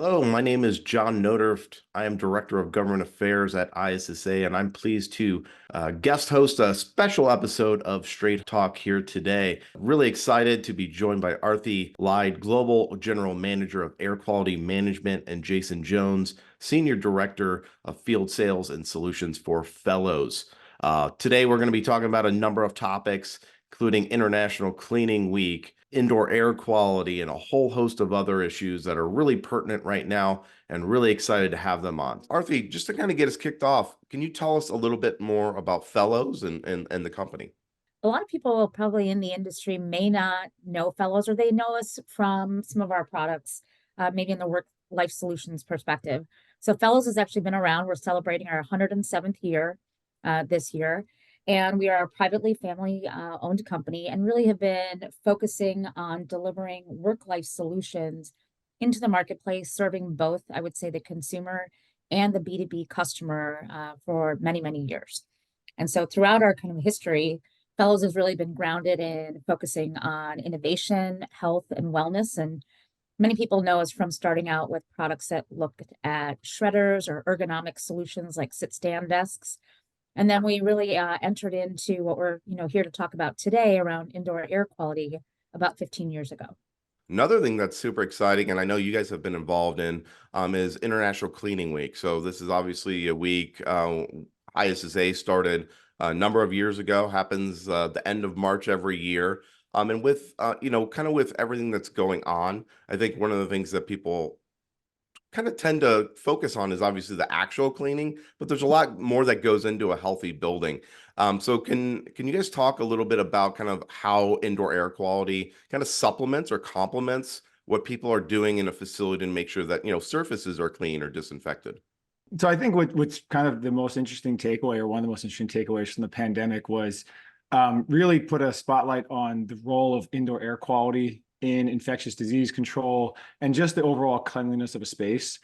Hello, my name is John Noderft. I am Director of Government Affairs at ISSA, and I'm pleased to guest host a special episode of Straight Talk here today. Really excited to be joined by Arthi Lyde, Global General Manager of Air Quality Management, and Jason Jones, Senior Director of Field Sales and Solutions for Fellows. Today, we're going to be talking about a number of topics, including International Cleaning Week, indoor air quality, and a whole host of other issues that are really pertinent right now, and really excited to have them on. Arthi, just to kind of get us kicked off, can you tell us a little bit more about Fellows and the company? A lot of people probably in the industry may not know Fellows, or they know us from some of our products, maybe in the work life solutions perspective. So Fellows has actually been around. We're celebrating our 107th year this year. And we are a privately family owned company and really have been focusing on delivering work life solutions into the marketplace, serving both, I would say, the consumer and the B2B customer for many, many years. And so throughout our kind of history, Fellows has really been grounded in focusing on innovation, health, and wellness. And many people know us from starting out with products that looked at shredders or ergonomic solutions like sit-stand desks. And then we really entered into what we're here to talk about today around indoor air quality about 15 years ago. Another thing that's super exciting, and I know you guys have been involved in, is International Cleaning Week. So this is obviously a week ISSA started a number of years ago, happens the end of March every year. And with, kind of with everything that's going on, I think one of the things that people kind of tend to focus on is obviously the actual cleaning, but there's a lot more that goes into a healthy building. So can you guys talk a little bit about kind of how indoor air quality kind of supplements or complements what people are doing in a facility to make sure that surfaces are clean or disinfected? So I think what's kind of the most interesting takeaway, or one of the most interesting takeaways from the pandemic, was really put a spotlight on the role of indoor air quality in infectious disease control and just the overall cleanliness of a space.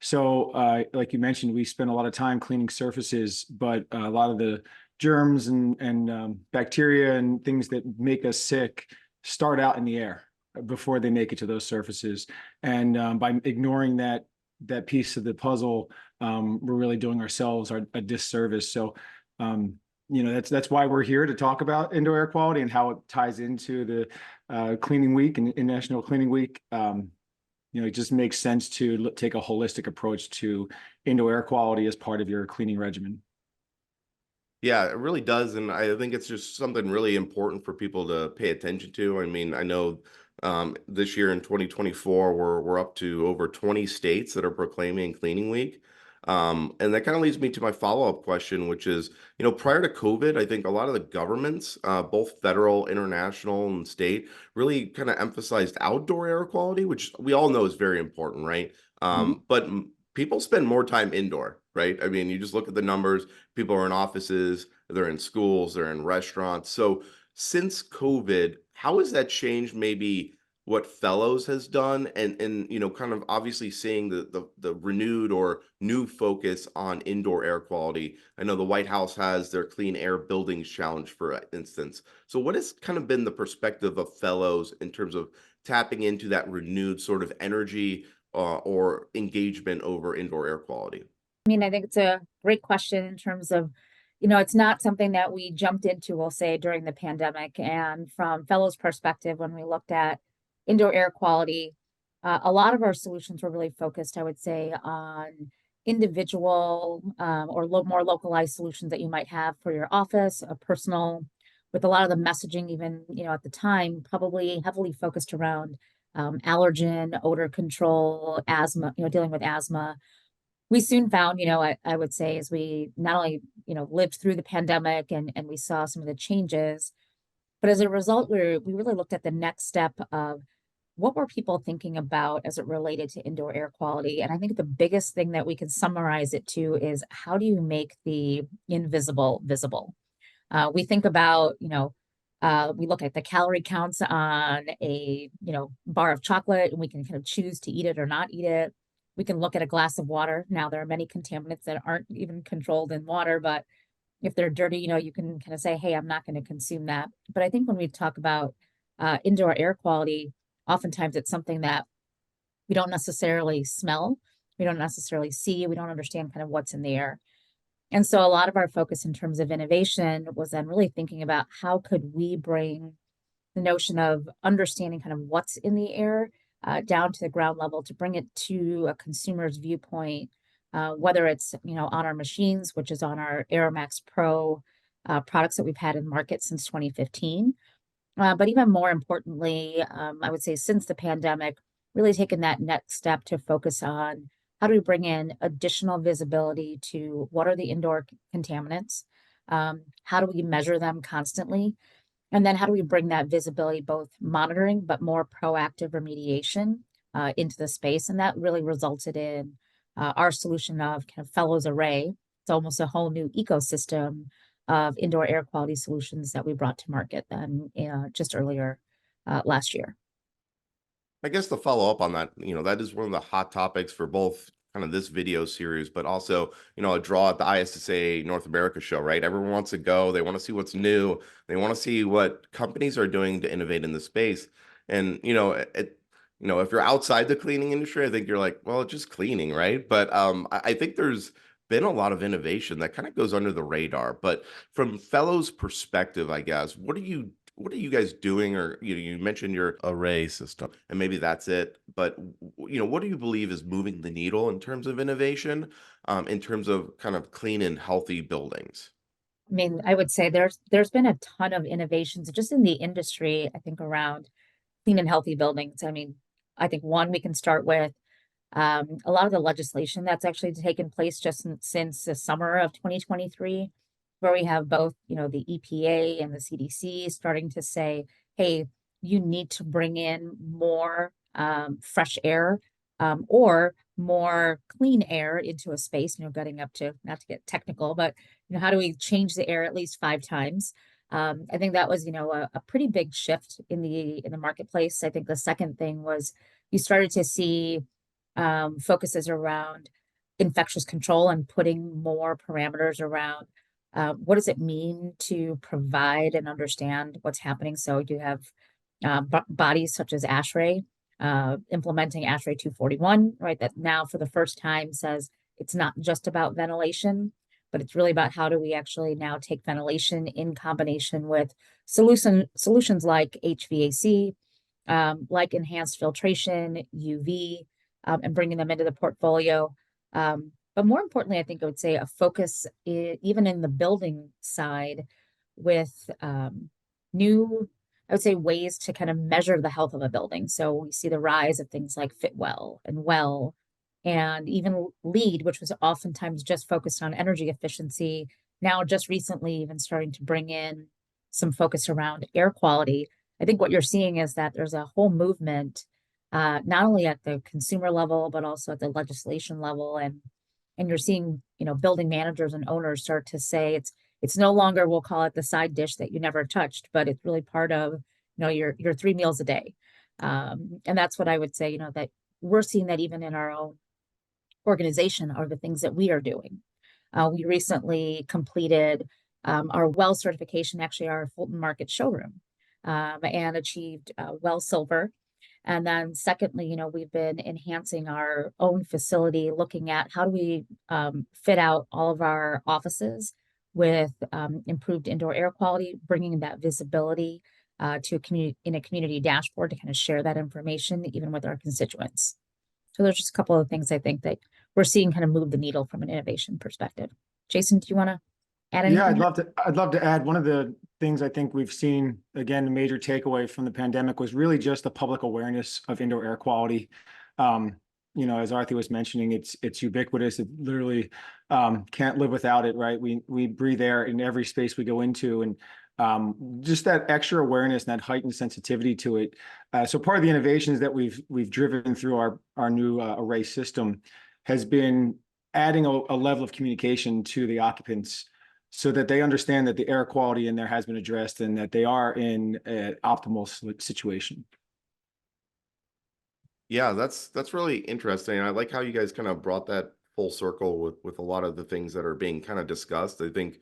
So like you mentioned, we spend a lot of time cleaning surfaces, but a lot of the germs and bacteria and things that make us sick start out in the air before they make it to those surfaces. And by ignoring that piece of the puzzle, we're really doing ourselves a disservice. So, that's why we're here to talk about indoor air quality and how it ties into the cleaning week and International Cleaning Week. It just makes sense to take a holistic approach to indoor air quality as part of your cleaning regimen. Yeah, it really does. And I think it's just something really important for people to pay attention to. I mean, I know this year in 2024, we're up to over 20 states that are proclaiming Cleaning Week. And that kind of leads me to my follow-up question, which is, prior to COVID, I think a lot of the governments, both federal, international, and state, really kind of emphasized outdoor air quality, which we all know is very important, right? But people spend more time indoor, right? I mean, you just look at the numbers. People are in offices, they're in schools, they're in restaurants. So since COVID, how has that changed maybe what Fellows has done, and kind of obviously seeing the renewed or new focus on indoor air quality? I know the White House has their Clean Air Buildings Challenge, for instance. So what has kind of been the perspective of Fellows in terms of tapping into that renewed sort of energy or engagement over indoor air quality? I mean, I think it's a great question in terms of, it's not something that we jumped into, we'll say, during the pandemic. And from Fellows' perspective, when we looked at indoor air quality, a lot of our solutions were really focused, I would say, on individual or more localized solutions that you might have for your office, a personal, with a lot of the messaging, even, at the time, probably heavily focused around allergen, odor control, asthma, dealing with asthma. We soon found, I would say, as we not only, lived through the pandemic and we saw some of the changes, but as a result, we really looked at the next step of what were people thinking about as it related to indoor air quality. And I think the biggest thing that we can summarize it to is, how do you make the invisible visible? We think about, we look at the calorie counts on a, bar of chocolate, and we can kind of choose to eat it or not eat it. We can look at a glass of water. Now, there are many contaminants that aren't even controlled in water, but if they're dirty, you can kind of say, hey, I'm not going to consume that. But I think when we talk about indoor air quality, oftentimes it's something that we don't necessarily smell, we don't necessarily see, we don't understand kind of what's in the air. And so a lot of our focus in terms of innovation was then really thinking about how could we bring the notion of understanding kind of what's in the air down to the ground level to bring it to a consumer's viewpoint, whether it's on our machines, which is on our AirMax Pro products that we've had in market since 2015. But even more importantly, I would say since the pandemic, really taken that next step to focus on how do we bring in additional visibility to what are the indoor contaminants? How do we measure them constantly? And then how do we bring that visibility, both monitoring, but more proactive remediation into the space? And that really resulted in our solution of kind of Fellows Array. It's almost a whole new ecosystem of indoor air quality solutions that we brought to market then just earlier last year. I guess to follow up on that, that is one of the hot topics for both kind of this video series, but also, a draw at the ISSA North America show, right? Everyone wants to go. They want to see what's new. They want to see what companies are doing to innovate in the space. And, if you're outside the cleaning industry, I think you're like, well, it's just cleaning, right? But I think there's been a lot of innovation that kind of goes under the radar. But from Fellows' perspective, I guess, what are you guys doing? Or you mentioned your array system, and maybe that's it. But what do you believe is moving the needle in terms of innovation, in terms of kind of clean and healthy buildings? I mean, I would say there's been a ton of innovations just in the industry, I think, around clean and healthy buildings. I mean, I think one we can start with a lot of the legislation that's actually taken place just since the summer of 2023, where we have both, the EPA and the CDC starting to say, hey, you need to bring in more fresh air or more clean air into a space, getting up to, not to get technical, but, how do we change the air at least 5 times? I think that was, a pretty big shift in the marketplace. I think the second thing was you started to see focuses around infectious control and putting more parameters around what does it mean to provide and understand what's happening. So you have bodies such as ASHRAE implementing ASHRAE 241, right? That now for the first time says it's not just about ventilation, but it's really about how do we actually now take ventilation in combination with solutions like HVAC, like enhanced filtration, UV, and bringing them into the portfolio. But more importantly, I think I would say a focus even in the building side with new, I would say, ways to kind of measure the health of a building. So we see the rise of things like Fitwell and Well, and even LEED, which was oftentimes just focused on energy efficiency, now just recently even starting to bring in some focus around air quality. I think what you're seeing is that there's a whole movement, not only at the consumer level, but also at the legislation level. And you're seeing, building managers and owners start to say it's no longer, we'll call it the side dish that you never touched, but it's really part of, your 3 meals a day. And that's what I would say, that we're seeing that even in our own organization are the things that we are doing. We recently completed our WELL certification, actually our Fulton Market showroom, and achieved WELL Silver. And then secondly, we've been enhancing our own facility, looking at how do we fit out all of our offices with improved indoor air quality, bringing that visibility to a community dashboard to kind of share that information even with our constituents. So there's just a couple of things I think that we're seeing kind of move the needle from an innovation perspective. Jason, do you want to add anything? Yeah, I'd love to add. One of the things I think we've seen, again, a major takeaway from the pandemic was really just the public awareness of indoor air quality. As Arthi was mentioning, it's ubiquitous. It literally can't live without it, right? We breathe air in every space we go into, and just that extra awareness and that heightened sensitivity to it. So part of the innovations that we've driven through our new array system has been adding a level of communication to the occupants so that they understand that the air quality in there has been addressed and that they are in an optimal situation. Yeah, that's really interesting. I like how you guys kind of brought that full circle with a lot of the things that are being kind of discussed. I think,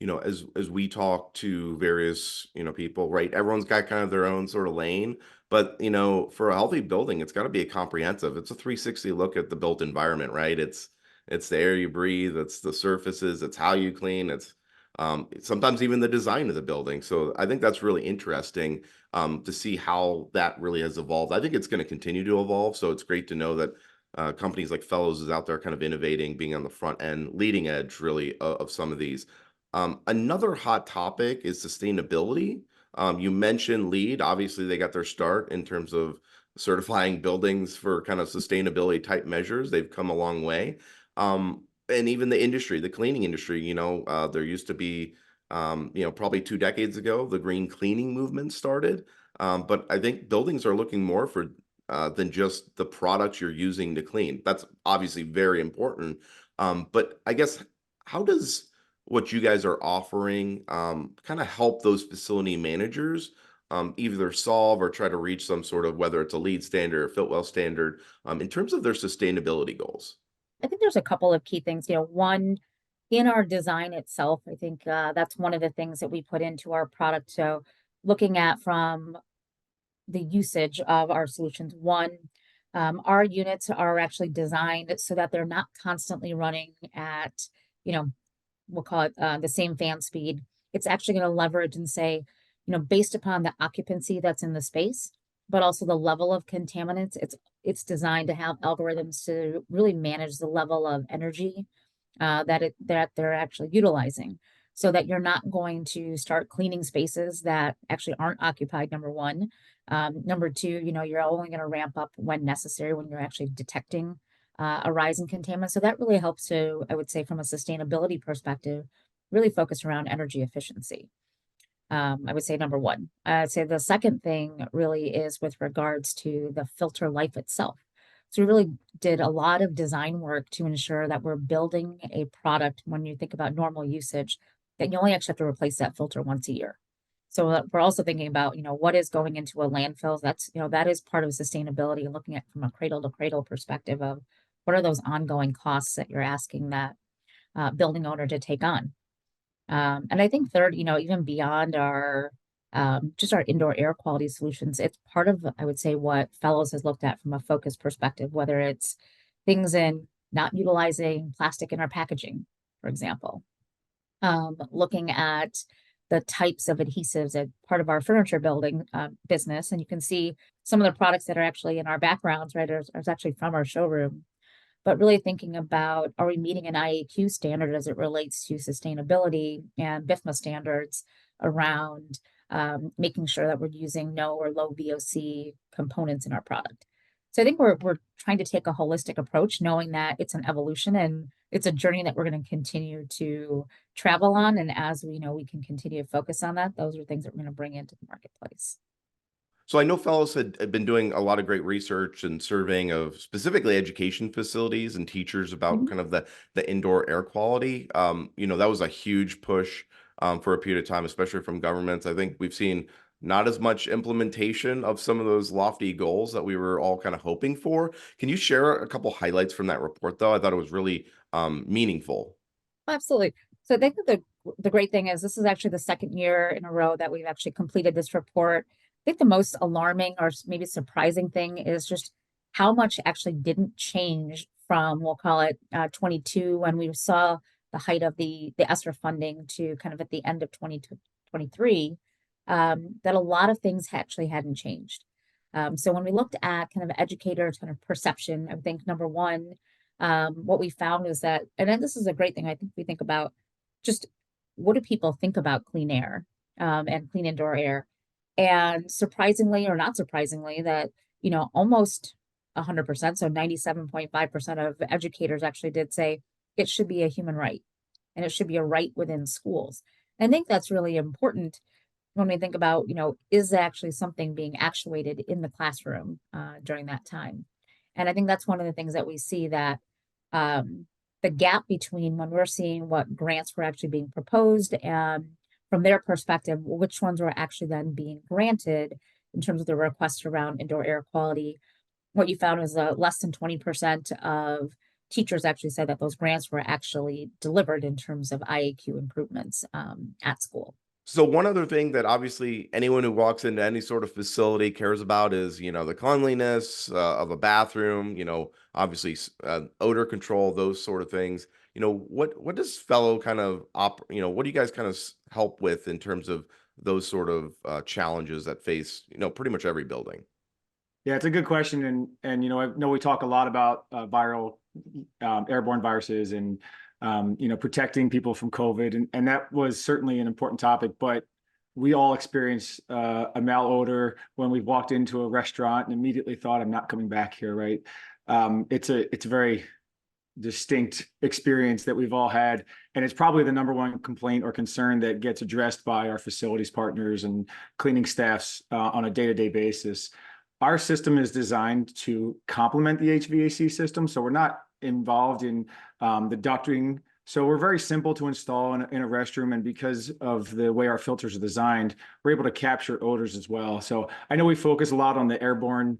as we talk to various, people, right? Everyone's got kind of their own sort of lane, but for a healthy building, it's got to be a comprehensive. It's a 360 look at the built environment, right? It's the air you breathe, it's the surfaces, it's how you clean, it's sometimes even the design of the building. So I think that's really interesting to see how that really has evolved. I think it's going to continue to evolve. So it's great to know that companies like Fellows is out there kind of innovating, being on the front end, leading edge really of some of these. Another hot topic is sustainability. You mentioned LEED. Obviously, they got their start in terms of certifying buildings for kind of sustainability type measures. They've come a long way. And even the industry, the cleaning industry, there used to be, probably 2 decades ago, the green cleaning movement started. But I think buildings are looking more for than just the products you're using to clean. That's obviously very important. But I guess, how does what you guys are offering kind of help those facility managers either solve or try to reach some sort of, whether it's a LEED standard or Fitwell standard, in terms of their sustainability goals? I think there's a couple of key things. One, in our design itself, I think that's one of the things that we put into our product. So looking at from the usage of our solutions, one, our units are actually designed so that they're not constantly running at, you know, we'll call it the same fan speed. It's actually going to leverage and say, based upon the occupancy that's in the space, but also the level of contaminants, it's designed to have algorithms to really manage the level of energy that they're actually utilizing, so that you're not going to start cleaning spaces that actually aren't occupied, number one. Number two, you're only going to ramp up when necessary, when you're actually detecting a rise in contaminants. So that really helps to, I would say, from a sustainability perspective, really focus around energy efficiency. I would say number one. I'd say the second thing really is with regards to the filter life itself. So we really did a lot of design work to ensure that we're building a product, when you think about normal usage, that you only actually have to replace that filter once a year. So we're also thinking about, what is going into a landfill. That's, that is part of sustainability, and looking at from a cradle to cradle perspective of what are those ongoing costs that you're asking that building owner to take on. And I think third, even beyond our just our indoor air quality solutions, it's part of, I would say, what Fellows has looked at from a focus perspective, whether it's things in not utilizing plastic in our packaging, for example, looking at the types of adhesives as part of our furniture building business. And you can see some of the products that are actually in our backgrounds, right, are actually from our showroom. But really thinking about, are we meeting an IAQ standard as it relates to sustainability and BIFMA standards around making sure that we're using no or low VOC components in our product. So I think we're trying to take a holistic approach, knowing that it's an evolution and it's a journey that we're going to continue to travel on. And as we know, we can continue to focus on that. Those are things that we're going to bring into the marketplace. So I know Fellows had been doing a lot of great research and surveying of specifically education facilities and teachers about kind of the indoor air quality. That was a huge push for a period of time, especially from governments. I think we've seen not as much implementation of some of those lofty goals that we were all kind of hoping for. Can you share a couple highlights from that report, though? I thought it was really meaningful. Absolutely. So I think that the great thing is this is actually the second year in a row that we've actually completed this report. I think the most alarming or maybe surprising thing is just how much actually didn't change from, we'll call it 22, when we saw the height of the ESSER funding, to kind of at the end of 2023, that a lot of things actually hadn't changed. So when we looked at kind of educators' kind of perception, I think number one, what we found is that, and then this is a great thing, I think we think about just what do people think about clean air and clean indoor air. And surprisingly or not surprisingly, that, almost 100%, so 97.5% of educators actually did say it should be a human right, and it should be a right within schools. And I think that's really important when we think about, is actually something being actuated in the classroom during that time. And I think that's one of the things that we see, that the gap between when we're seeing what grants were actually being proposed and from their perspective, which ones were actually then being granted in terms of the requests around indoor air quality. What you found was less than 20% of teachers actually said that those grants were actually delivered in terms of IAQ improvements at school. So one other thing that obviously anyone who walks into any sort of facility cares about is, the cleanliness of a bathroom, obviously odor control, those sort of things. What does Fellow kind of what do you guys kind of help with in terms of those sort of challenges that face, pretty much every building? Yeah, it's a good question, and I know we talk a lot about viral airborne viruses and protecting people from COVID, and that was certainly an important topic. But we all experience a malodor when we walked into a restaurant and immediately thought, "I'm not coming back here." Right? It's a very distinct experience that we've all had, and it's probably the number one complaint or concern that gets addressed by our facilities partners and cleaning staffs on a day-to-day basis. Our system is designed to complement the HVAC system, so we're not involved in the ducting. So we're very simple to install in a restroom, and because of the way our filters are designed, we're able to capture odors as well. So I know we focus a lot on the airborne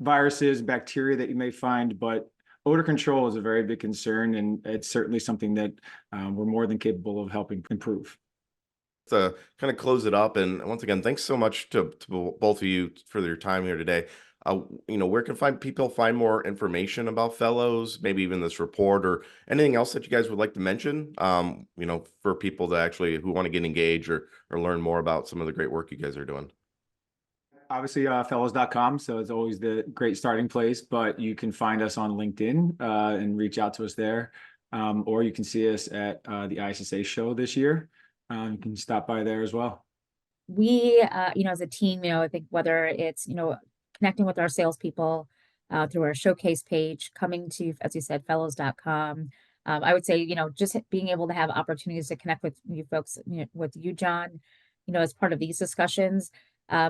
viruses, bacteria that you may find, but odor control is a very big concern, and it's certainly something that we're more than capable of helping improve. To kind of close it up, and once again, thanks so much to both of you for your time here today. Where can people find more information about Fellows, maybe even this report or anything else that you guys would like to mention? For people that actually who want to get engaged or learn more about some of the great work you guys are doing. Obviously, fellows.com. So it's always the great starting place, but you can find us on LinkedIn and reach out to us there. Or you can see us at the ISSA show this year. You can stop by there as well. We, as a team, I think whether it's, connecting with our salespeople through our showcase page, coming to, as you said, fellows.com. I would say, just being able to have opportunities to connect with you folks, with you, John, as part of these discussions.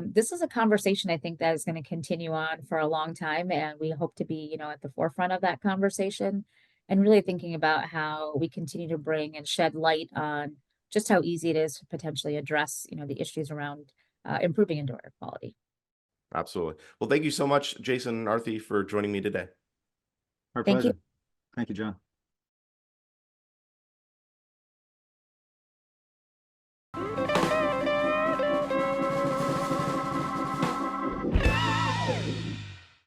This is a conversation I think that is going to continue on for a long time, and we hope to be, at the forefront of that conversation and really thinking about how we continue to bring and shed light on just how easy it is to potentially address, the issues around improving indoor air quality. Absolutely. Well, thank you so much, Jason and Arthi, for joining me today. Our Thank you. pleasure. Thank you, John.